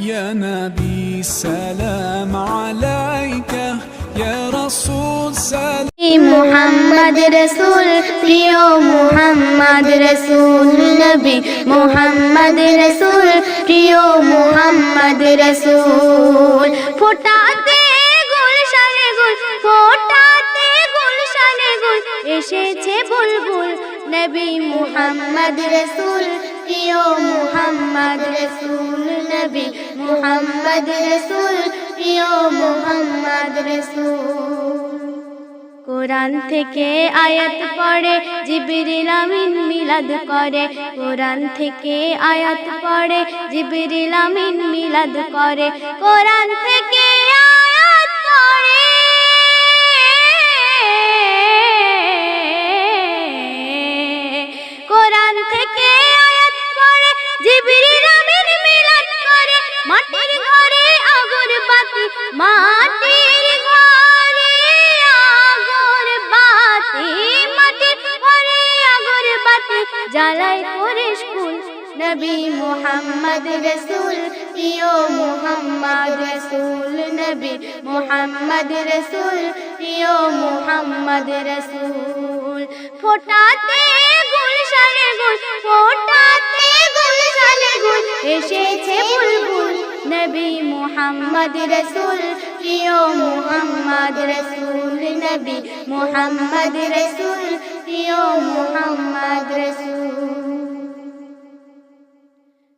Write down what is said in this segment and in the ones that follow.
يا نبي سلام عليك يا رسول سلام মোহাম্মদ রসুল প্রিয় মোহাম্মদ রসুল নবী মোহাম্মদ রসুল প্রিয় মোহাম্মদ রসুল ফোটাতে গুলশানে গুল ফোটাতে গুলশানে গুল এসেছে বুলবুল নবী মোহাম্মদ রসুল প্রিয় মোহাম্মদ রসুল নবী মোহাম্মদ রসুল প্রিয় মোহাম্মদ রসুল কোরআন থেকে আয়াত পড়ে জিবরিল আমিন মিলাদ করে কোরআন থেকে আয়াত পড়ে জিবরিল আমিন মিলাদ করে কোরআন থেকে আয়াত পড়ে কোরআন থেকে আয়াত পড়ে জিবরিল আমিন মিলাদ করে মাটির ঘরে আগরবাতি মাটির ঘরে আগরবাতি মাটির ঘরে আগরবাতি জ্বালায় কোরেশ ফুল নবী মুহাম্মদ রসুল প্রিয় মুহাম্মদ রসুল নবী মুহাম্মদ রসুল প্রিয় মুহাম্মদ রসুল ফোটাতে গুলশানে গুল ফোটাতে গুলশানে গুল এসেছে বুলবুল নবী মুহাম্মদ রসুল প্রিয় মুহাম্মদ রসুল নবী মুহাম্মদ রসুল প্রিয় মুহাম্মদ রসুল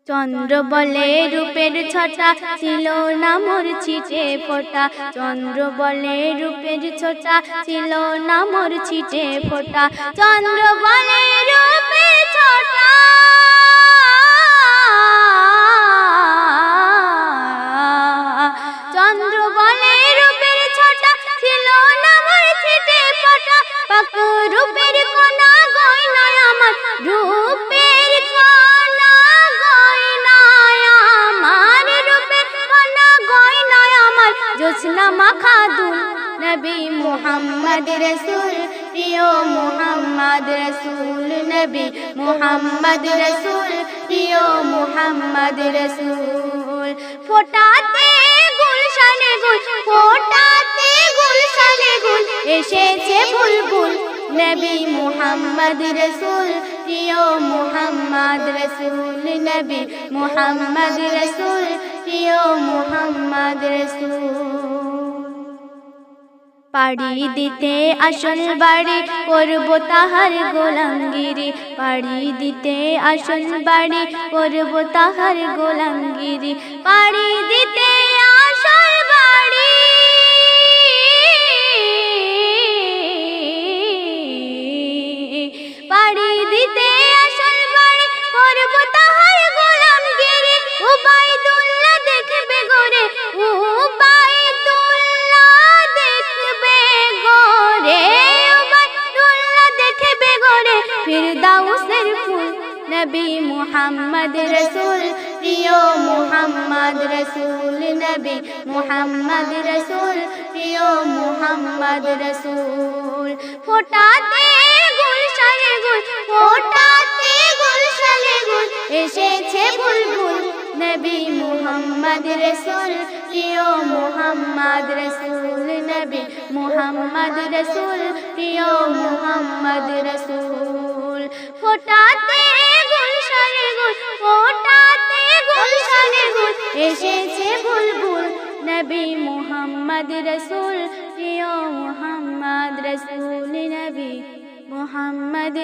চন্দ্র বলে রূপের ছটা ছিল না মোর ছিটে ফোটা চন্দ্র বলে রূপের ছটা ছিল না মোর ছিটে ফোটা চন্দ্র বলে রূপের ছটা চন্দ্র বলে রূপের ছটা ছিল না মোর ছিটে ফোটা পাক রূপের কোনা গয়নায় আমার রূপের কোনা গয়নায় আমার রূপের কোনা গয়নায় আমার জোছনা মাখা দুল নবী মুহাম্মদ রসুল প্রিয় মুহাম্মদ রসুল নবী মুহাম্মদ রসুল প্রিয় মুহাম্মদ রসুল ফোটাতে গুলশানে গুল ফোটাতে গুলশানে গুল এসেছে বুলবুল নবী মুহাম্মদ রসুল প্রিয় মুহাম্মদ রসুল নবী মুহাম্মদ রসুল প্রিয় মুহাম্মদ রসুল পাড়ি দিতে আসল বাড়ি করব তাহার গোলামগিরি পাড়ি দিতে আসল বাড়ি করব তাহার গোলামগিরি পাড়ি দিতে আসল বাড়ি পাড়ি দিতে আসল বাড়ি করব তাহার গোলামগিরি উবাইদুল্লাহ দেখবে গোরে উবাইদুল্লাহ দেখবে গোরে উবাইদুল্লাহ দেখবে গোরে ফিরদাউসের ফুল নবী মুহাম্মদ রসুল প্রিয় মুহাম্মদ রসুল নবী মুহাম্মদ রসুল প্রিয় মুহাম্মদ রসুল ফোটাতে গুলশানে গুল ফোটাতে গুলশানে গুল এসেছে বুলবুল নবী মুহাম্মদ রসুল প্রিয় মুহাম্মদ রসুল নবী মুহাম্মদ রসুল প্রিয় মুহাম্মদ রসুল ফোটাতে গুলশানে গুল ফোটাতে গুলশানে গুল এসেছে বুলবুল নবী মুহাম্মদ রসুল প্রিয় মুহাম্মদ রসুল নবী মুহাম্মদ